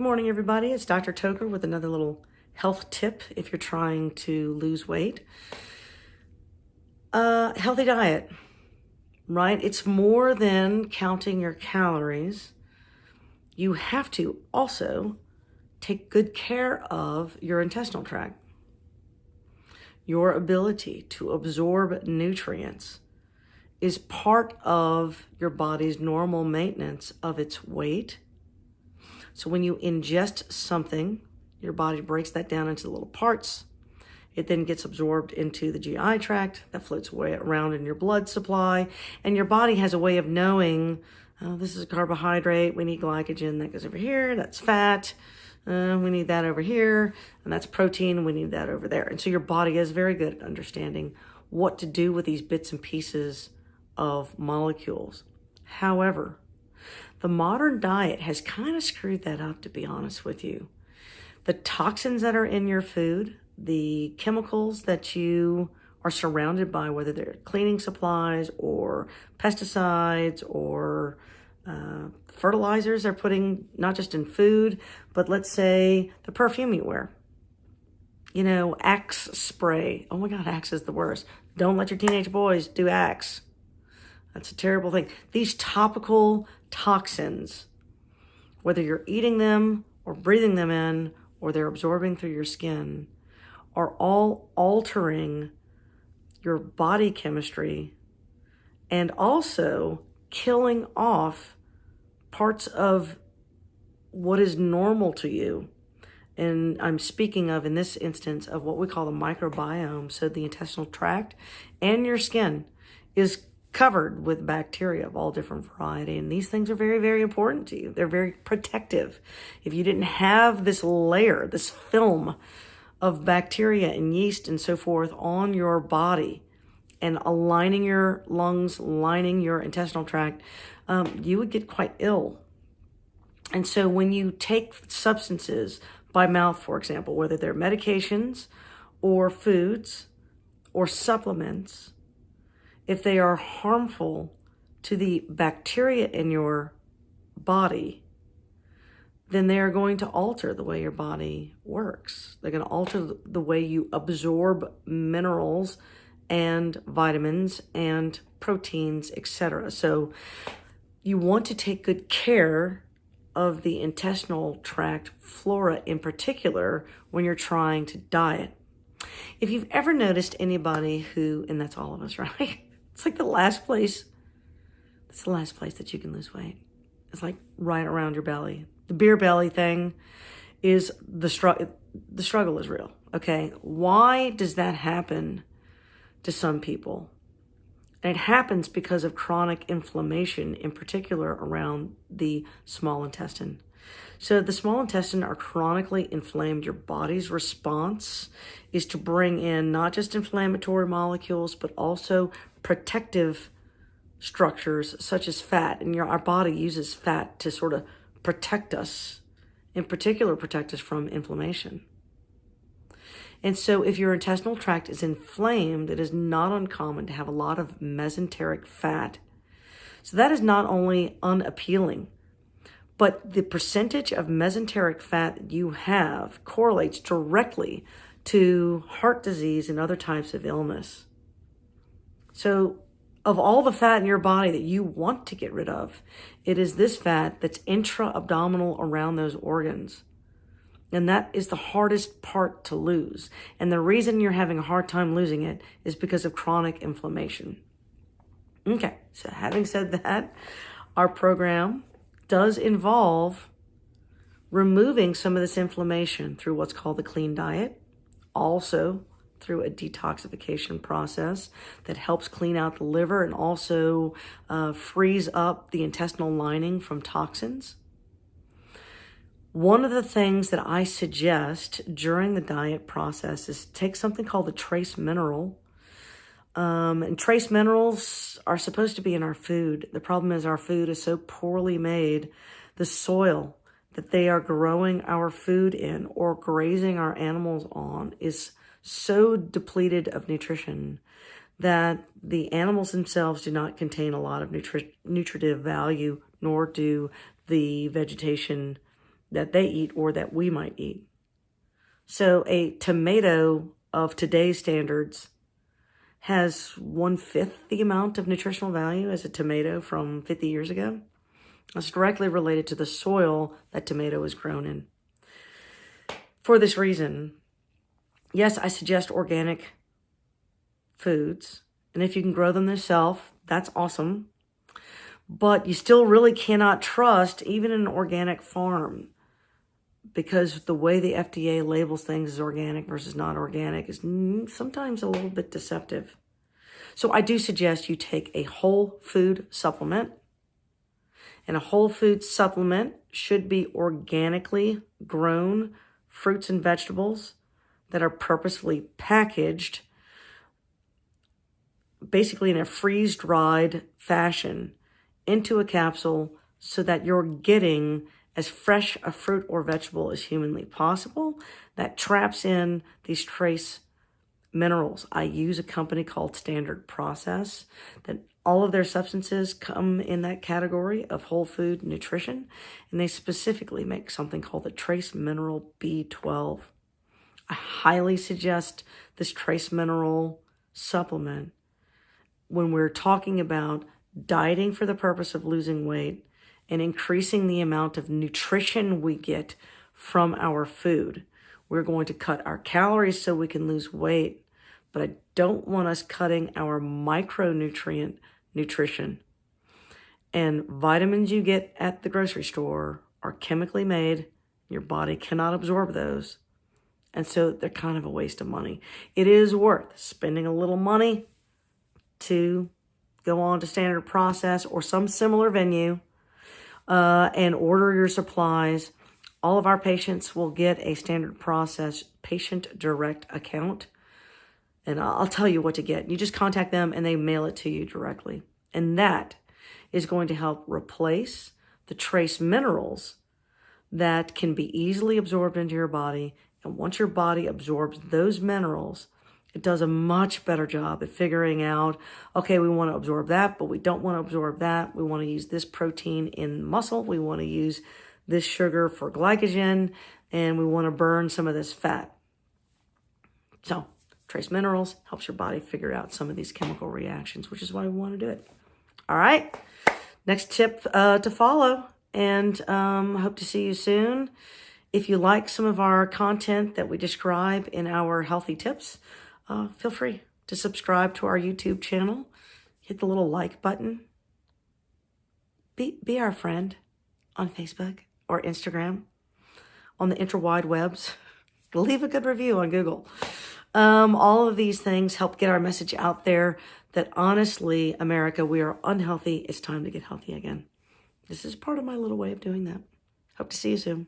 Good morning, everybody. It's Dr. Toker with another little health tip if you're trying to lose weight. Healthy diet, right? It's more than counting your calories. You have to also take good care of your intestinal tract. Your ability to absorb nutrients is part of your body's normal maintenance of its weight. So when you ingest something, your body breaks that down into little parts. It then gets absorbed into the GI tract that floats away around in your blood supply. And your body has a way of knowing, oh, this is a carbohydrate. We need glycogen. That goes over here. That's fat. We need that over here. And that's protein. We need that over there. And so your body is very good at understanding what to do with these bits and pieces of molecules. However, the modern diet has kind of screwed that up, to be honest with you. The toxins that are in your food, the chemicals that you are surrounded by, whether they're cleaning supplies or pesticides or fertilizers they're putting not just in food, but let's say the perfume you wear. You know, Axe spray. Oh my God, Axe is the worst. Don't let your teenage boys do Axe. That's a terrible thing. These topical toxins, whether you're eating them or breathing them in or they're absorbing through your skin, are all altering your body chemistry and also killing off parts of what is normal to you. And I'm speaking of, in this instance, of what we call the microbiome. So the intestinal tract and your skin is covered with bacteria of all different variety. And these things are very, very important to you. They're very protective. If you didn't have this layer, this film of bacteria and yeast and so forth on your body and aligning your lungs, lining your intestinal tract, you would get quite ill. And so when you take substances by mouth, for example, whether they're medications or foods or supplements, if they are harmful to the bacteria in your body, then they are going to alter the way your body works. They're going to alter the way you absorb minerals and vitamins and proteins, etc. So you want to take good care of the intestinal tract flora in particular when you're trying to diet. If you've ever noticed anybody who, and that's all of us, right? It's like the last place that you can lose weight. It's like right around your belly. The beer belly thing is the struggle is real, okay? Why does that happen to some people? And it happens because of chronic inflammation, in particular around the small intestine. So the small intestine are chronically inflamed. Your body's response is to bring in not just inflammatory molecules, but also protective structures such as fat. And our body uses fat to sort of protect us, in particular protect us from inflammation. And so if your intestinal tract is inflamed, it is not uncommon to have a lot of mesenteric fat. So that is not only unappealing, but the percentage of mesenteric fat that you have correlates directly to heart disease and other types of illness. So of all the fat in your body that you want to get rid of, it is this fat that's intra-abdominal around those organs. And that is the hardest part to lose. And the reason you're having a hard time losing it is because of chronic inflammation. Okay, so having said that, our program does involve removing some of this inflammation through what's called the clean diet, also through a detoxification process that helps clean out the liver and also frees up the intestinal lining from toxins. One of the things that I suggest during the diet process is take something called the trace mineral. And trace minerals are supposed to be in our food. The problem is our food is so poorly made. The soil that they are growing our food in or grazing our animals on is so depleted of nutrition that the animals themselves do not contain a lot of nutritive value, nor do the vegetation that they eat or that we might eat. So a tomato of today's standards has 1/5 the amount of nutritional value as a tomato from 50 years ago. That's directly related to the soil that tomato is grown in. For this reason, yes, I suggest organic foods. And if you can grow them yourself, that's awesome. But you still really cannot trust even an organic farm, because the way the FDA labels things as organic versus not organic is sometimes a little bit deceptive. So I do suggest you take a whole food supplement. And a whole food supplement should be organically grown fruits and vegetables that are purposefully packaged, basically in a freeze-dried fashion, into a capsule so that you're getting as fresh a fruit or vegetable as humanly possible that traps in these trace minerals. I use a company called Standard Process that all of their substances come in that category of whole food nutrition, and they specifically make something called the trace mineral B12. I highly suggest this trace mineral supplement when we're talking about dieting for the purpose of losing weight and increasing the amount of nutrition we get from our food. We're going to cut our calories so we can lose weight, but I don't want us cutting our micronutrient nutrition. And vitamins you get at the grocery store are chemically made. Your body cannot absorb those. And so they're kind of a waste of money. It is worth spending a little money to go on to Standard Process or some similar venue and order your supplies. All of our patients will get a Standard Process patient direct account. And I'll tell you what to get. You just contact them and they mail it to you directly. And that is going to help replace the trace minerals that can be easily absorbed into your body. And once your body absorbs those minerals, it does a much better job at figuring out, okay, we want to absorb that, but we don't want to absorb that. We want to use this protein in muscle. We want to use this sugar for glycogen, and we want to burn some of this fat. So trace minerals helps your body figure out some of these chemical reactions, which is why we want to do it. All right. Next tip to follow, and hope to see you soon. If you like some of our content that we describe in our healthy tips, feel free to subscribe to our YouTube channel. Hit the little like button. Be our friend on Facebook or Instagram, on the interwide webs. Leave a good review on Google. All of these things help get our message out there that honestly, America, we are unhealthy. It's time to get healthy again. This is part of my little way of doing that. Hope to see you soon.